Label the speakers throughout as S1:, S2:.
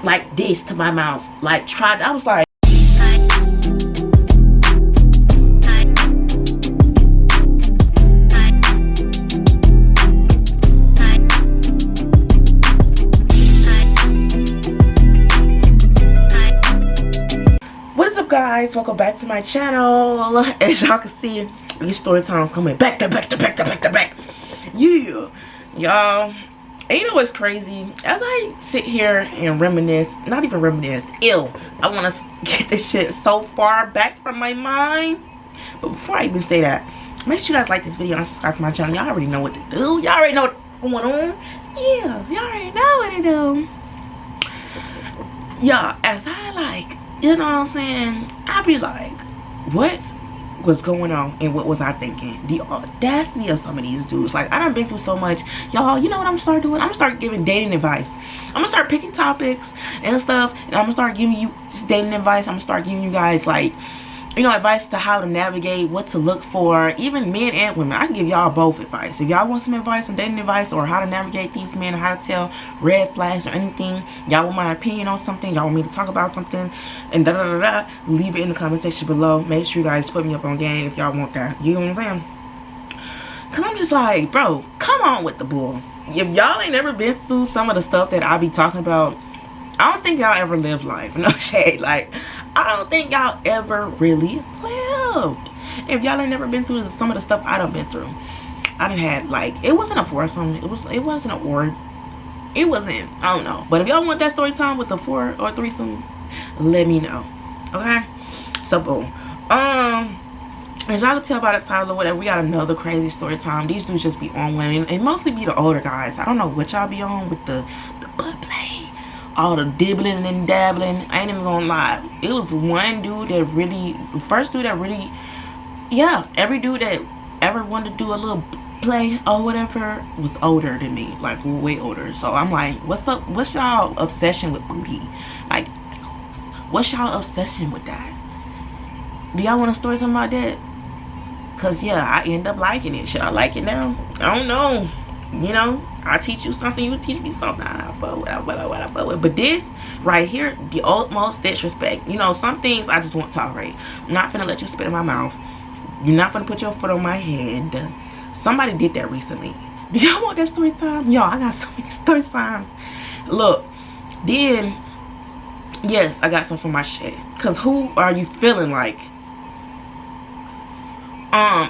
S1: like this to my mouth. Like tried, I was like, guys, welcome back to my channel. As y'all can see, these story times coming back to back. Yeah, y'all. And you know what's crazy? As I sit here and reminisce, not even reminisce, I want to get this shit so far back from my mind. But before I even say that, make sure you guys like this video and subscribe to my channel. Y'all already know what to do. Y'all already know what's going on. Yeah, y'all already know what to do. Y'all, as I like, you know what I'm saying, I be like, what was going on and what was I thinking? The audacity of some of these dudes. Like, I done been through so much. Y'all, you know what I'm gonna start doing? I'm gonna start giving dating advice. I'm gonna start picking topics and stuff, and I'm gonna start giving you dating advice. I'm gonna start giving you guys, like, you know, advice to how to navigate, what to look for, even men and women. I can give y'all both advice. If y'all want some advice, some dating advice, or how to navigate these men, or how to tell red flags or anything, y'all want my opinion on something, y'all want me to talk about something, and leave it in the comment section below. Make sure you guys put me up on game if y'all want that. You know what I'm saying? Cause I'm just like, bro, come on with the bull. If y'all ain't never been through some of the stuff that I be talking about, I don't think y'all ever lived life. No shade. Like, I don't think y'all ever really lived. If y'all ain't never been through some of the stuff I done been through. I done had, like, it wasn't a foursome. It wasn't a word. It wasn't, I don't know. But if y'all want that story time with a four or threesome, let me know. Okay? So, boom. As y'all can tell by the title or whatever, we got another crazy story time. These dudes just be on women. And mostly be the older guys. I don't know what y'all be on with the butt play. All the dibbling and dabbling. I ain't even gonna lie. It was one dude that really, the first dude that really, yeah, every dude that ever wanted to do a little play or whatever was older than me. Like, way older. So I'm like, what's up? What's y'all obsession with booty? Like, what's y'all obsession with that? Do y'all want a story talking about that? Cause yeah, I end up liking it. Should I like it now? I don't know. You know, I teach you something, you teach me something. I fuck with. But this right here, the utmost disrespect. You know, some things I just won't tolerate. I'm not finna let you spit in my mouth. You're not finna put your foot on my head. Somebody did that recently. Do y'all want that story time? Y'all, I got so many story times. Look, then, yes, I got some for my shit. Cause who are you feeling like?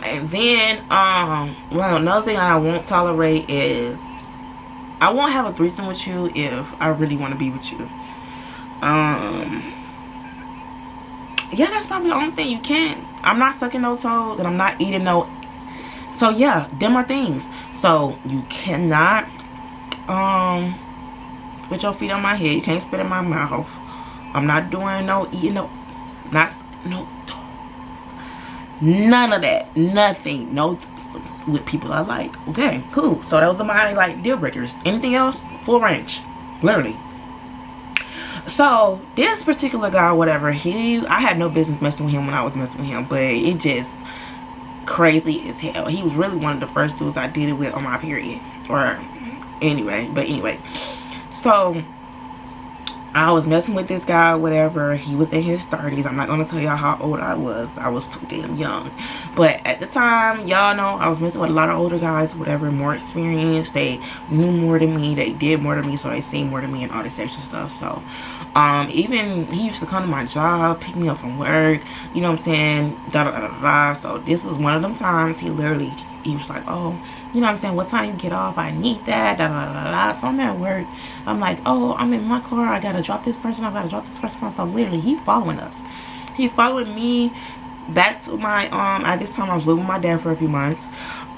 S1: And then, well, another thing I won't tolerate is, I won't have a threesome with you if I really want to be with you. Yeah, that's probably the only thing you can't. I'm not sucking no toes, and I'm not eating no. So yeah, them are things. So you cannot, put your feet on my head. You can't spit in my mouth. I'm not doing no eating no, no. None of that. Nothing. No with people I like. Okay, cool. So those are my, like, deal breakers. Anything else? Full range. Literally. So this particular guy, whatever, I had no business messing with him when I was messing with him, but it just crazy as hell. He was really one of the first dudes I did it with on my period. Or anyway. So I was messing with this guy, whatever. He was in his 30s. I'm not going to tell y'all how old I was. I was too damn young. But at the time, y'all know, I was messing with a lot of older guys, whatever, more experienced. They knew more than me. They did more than me, so they seen more than me and all this extra stuff. So, even he used to come to my job, pick me up from work. You know what I'm saying? So this was one of them times he was like, oh, you know what I'm saying, what time you get off? I need that, So I'm at work. I'm like, oh, I'm in my car. I gotta drop this person. I gotta drop this person. So literally, he following us. He followed me back to my, at this time I was living with my dad for a few months.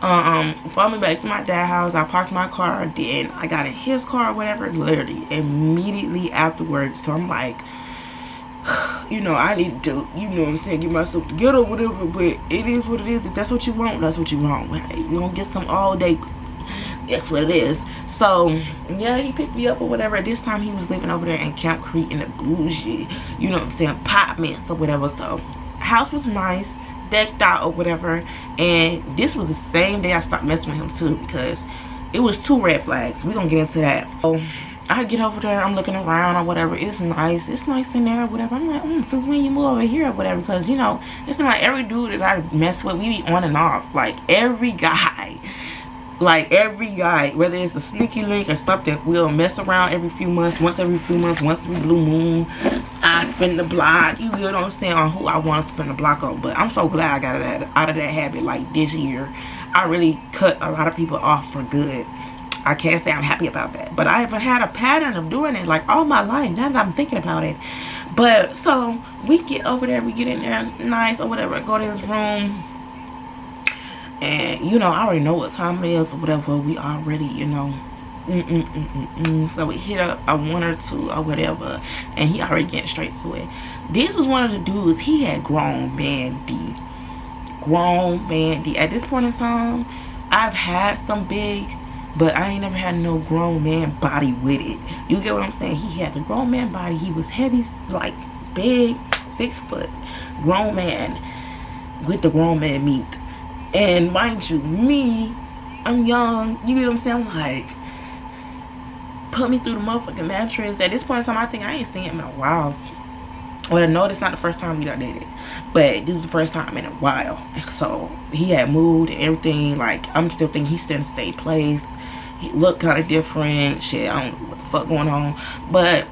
S1: Followed me back to my dad's house. I parked my car. Then I got in his car or whatever. Literally, immediately afterwards. So I'm like, you know, I need to, you know what I'm saying, get myself together or whatever, but it is what it is. If that's what you want, that's what you want. Hey, you don't get some all day, that's what it is. So yeah, he picked me up or whatever. This time he was living over there in Camp Creek in the bougie, you know what I'm saying, apartments or whatever. So house was nice, decked out or whatever. And this was the same day I stopped messing with him too, because it was 2 red flags. We're gonna get into that. So I get over there, I'm looking around or whatever. It's nice in there or whatever. I'm like, since when you move over here or whatever, because you know, it's like every dude that I mess with, we be on and off. Like every guy, whether it's a sneaky link or something, we'll mess around every few months, once every blue moon. I spin the block, you know what I'm saying, on who I want to spin the block on. But I'm so glad I got out of that habit. Like this year, I really cut a lot of people off for good. I can't say I'm happy about that, but I haven't had a pattern of doing it like all my life, now that I'm thinking about it. But so we get over there, we get in there nice or whatever, go to his room, and you know, I already know what time it is or whatever. We already, you know, so we hit up a one or two or whatever, and he already getting straight to it. This was one of the dudes, he had grown man D. At this point in time, I've had some big, but I ain't never had no grown man body with it. You get what I'm saying? He had the grown man body. He was heavy, like big, 6 foot grown man with the grown man meat. And mind you, me, I'm young. You get what I'm saying? I'm like, put me through the motherfucking mattress. At this point in time, I think I ain't seen him in a while. Well, no, it's not the first time we done did it, but this is the first time in a while. So he had moved and everything. Like, I'm still thinking he's still in the same place. He looked kind of different. Shit, I don't know what the fuck going on. But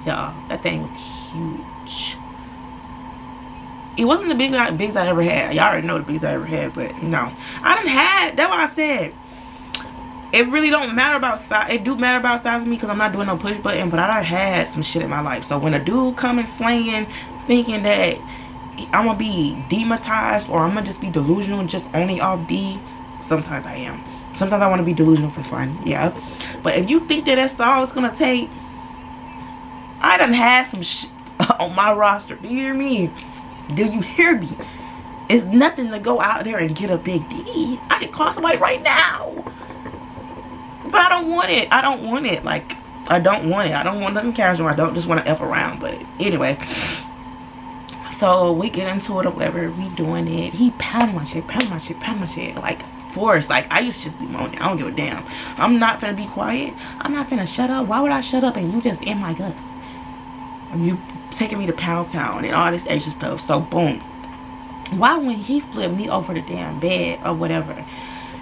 S1: y'all, that thing was huge. It wasn't the bigs I ever had. Y'all already know the bigs I ever had, but no, I done had. That's what I said. It really don't matter about size. It do matter about size to me because I'm not doing no push button, but I done had some shit in my life. So when a dude coming slinging, thinking that I'm gonna be demonetized or I'm gonna just be delusional and just only off D, sometimes I am. Sometimes I want to be delusional for fun, yeah. But if you think that that's all it's gonna take, I done had some shit on my roster. Do you hear me? Do you hear me? It's nothing to go out there and get a big D. I could call somebody right now. But I don't want it. I don't want it. Like, I don't want it. I don't want nothing casual. I don't just want to F around. But anyway. So we get into it or whatever. We doing it. He pounding my shit. Like, forced. Like, I used to just be moaning. I don't give a damn. I'm not finna be quiet. I'm not finna shut up. Why would I shut up and you just in my guts? And you taking me to Pound Town and all this extra stuff. So, boom. Why when he flipped me over the damn bed or whatever,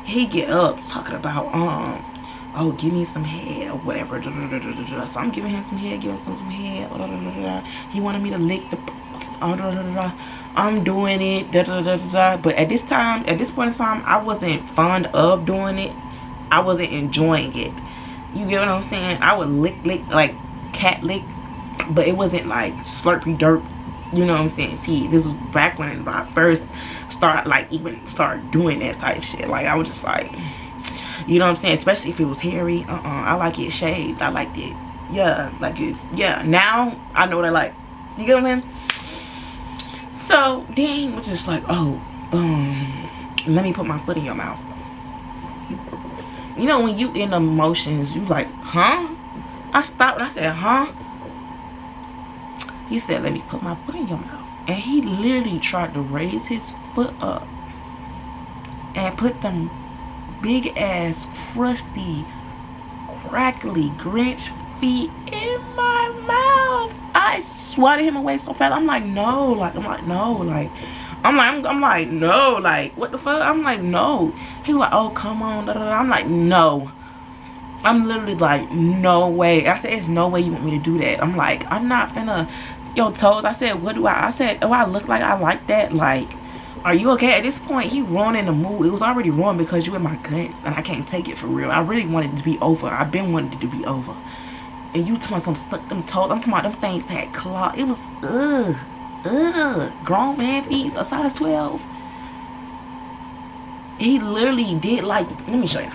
S1: he get up talking about, oh, give me some head or whatever. So I'm giving him some head, some head. He wanted me to lick the, I'm doing it, but at this point in time, I wasn't fond of doing it. I wasn't enjoying it. You get what I'm saying? I would lick, like cat lick, but it wasn't like slurpy dirt. You know what I'm saying? See, this was back when I first started doing that type shit. Like, I was just like, you know what I'm saying? Especially if it was hairy. I like it shaved. I liked it. Yeah, like it. Yeah, now I know what I like. You get what I mean? So then was just like, oh, let me put my foot in your mouth. You know, when you in emotions, you like, huh? I stopped and I said, huh? He said, let me put my foot in your mouth. And he literally tried to raise his foot up and put them big ass, crusty, crackly, Grinch feet in my mouth. I swatted him away so fast. I'm like, no. Like, I'm like, no. Like, I'm like, no. Like, what the fuck? I'm like, no. He was like, oh, come on. I'm like, no. I'm literally like, no way. I said, there's no way you want me to do that. I'm like, I'm not finna, yo, toes. I said, what do I said, oh, I look like I like that? Like, are you okay? At this point, he ruining the mood. It was already ruined because you in my guts and I can't take it for real. I really wanted it to be over. I've been wanting it to be over. And you talking about some suck them toes. I'm talking about them things had claw. It was, grown man feet, a size 12. He literally did like, let me show you.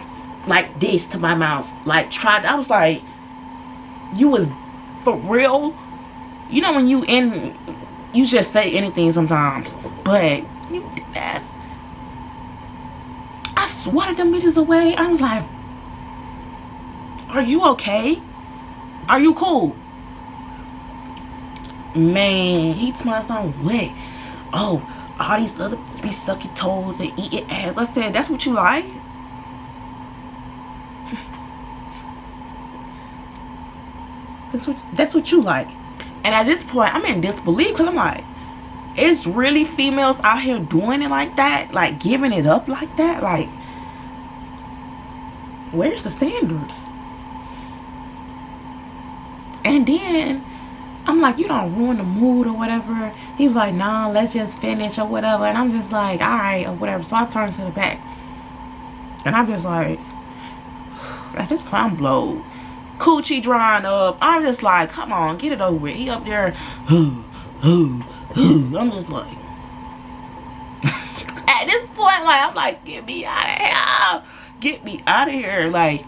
S1: Like this to my mouth. Like tried, I was like, you was for real? You know when you just say anything sometimes. But you ass. I swatted them bitches away. I was like, are you okay? Are you cool? Man, he told my son, what? Oh, all these other be sucking toes and eating ass. I said, that's what you like? That's what you like. And at this point, I'm in disbelief because I'm like, it's really females out here doing it like that, like giving it up like that. Like, where's the standards? And then I'm like, you don't ruin the mood or whatever. He was like, nah, let's just finish or whatever. And I'm just like, all right, or whatever. So I turned to the back. And I'm just like, at this point, I'm blowed. Coochie drying up. I'm just like, come on, get it over with. He up there, I'm just like, at this point, like, I'm like, get me out of here. Get me out of here. Like,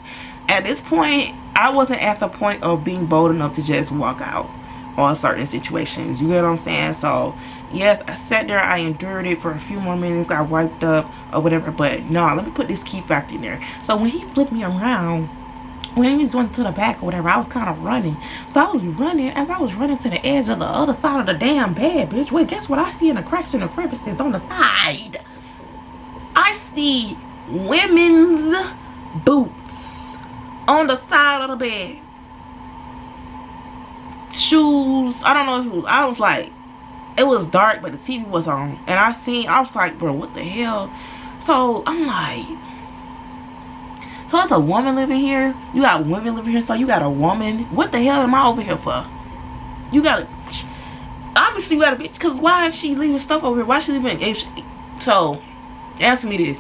S1: at this point, I wasn't at the point of being bold enough to just walk out on certain situations. You get what I'm saying? So, yes, I sat there. I endured it for a few more minutes. I wiped up or whatever. But, no, let me put this key fact in there. So, when he flipped me around, when he was going to the back or whatever, I was kind of running. So I was running. As I was running to the edge of the other side of the damn bed, bitch. Wait, guess what I see in the cracks and the crevices on the side? I see women's boots on the side of the bed. Shoes. I don't know if it was. I was like, it was dark, but the TV was on. And I was like, bro, what the hell? So I'm like, so it's a woman living here. You got women living here. So you got a woman. What the hell am I over here for? You got obviously you got a bitch. Because why is she leaving stuff over here? Why is she leaving? So answer me this.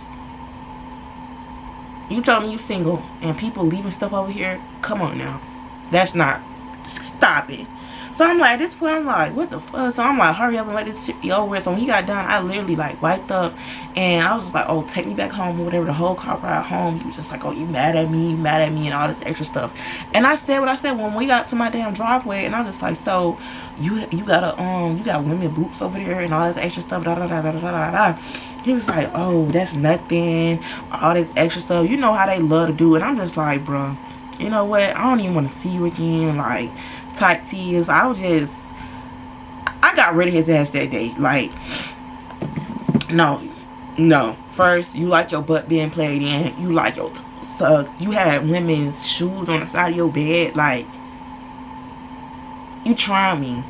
S1: You told me you single and people leaving stuff over here. Come on now. That's not. Stop it. So I'm like, at this point, I'm like, what the fuck? So I'm like, hurry up and let this shit be over with. So when he got done, I literally like wiped up and I was just like, oh, take me back home or whatever. The whole car ride home, he was just like, oh, you mad at me, and all this extra stuff. And I said what I said when we got to my damn driveway, and I was just like, so you got women boots over there and all this extra stuff, da da da da da da da. He was like, oh, that's nothing, all this extra stuff. You know how they love to do it. I'm just like, bro, you know what? I don't even want to see you again. Like, type tears. I got rid of his ass that day. Like, no. First, you like your butt being played in. You like your thug. You had women's shoes on the side of your bed. Like, you trying me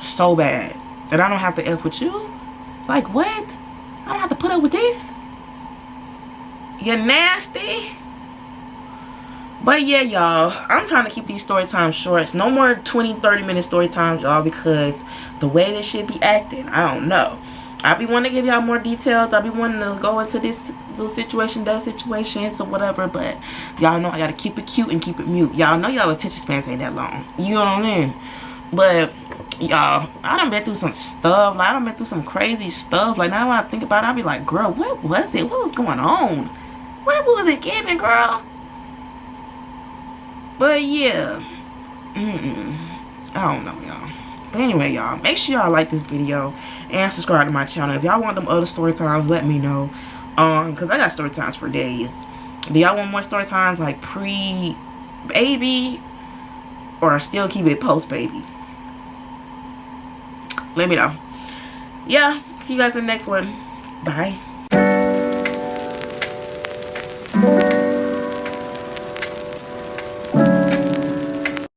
S1: so bad that I don't have to F with you. Like, what? I don't have to put up with this? You're nasty. But yeah, y'all, I'm trying to keep these story times short. No more 20-30 minute story times, y'all, because the way this shit be acting, I don't know. I be wanting to give y'all more details. I be wanting to go into this situation, that situations or whatever, but y'all know I gotta keep it cute and keep it mute. Y'all know y'all attention spans ain't that long. You know what I mean? But y'all, I done been through some stuff. Like, I done been through some crazy stuff. Like, now when I think about it, I be like, girl, what was it? What was going on? What was it giving, girl? But yeah, I don't know, y'all. But anyway, y'all, make sure y'all like this video and subscribe to my channel. If y'all want them other story times, let me know. Cause I got story times for days. Do y'all want more story times like pre-baby or still keep it post-baby? Let me know. Yeah, see you guys in the next one. Bye.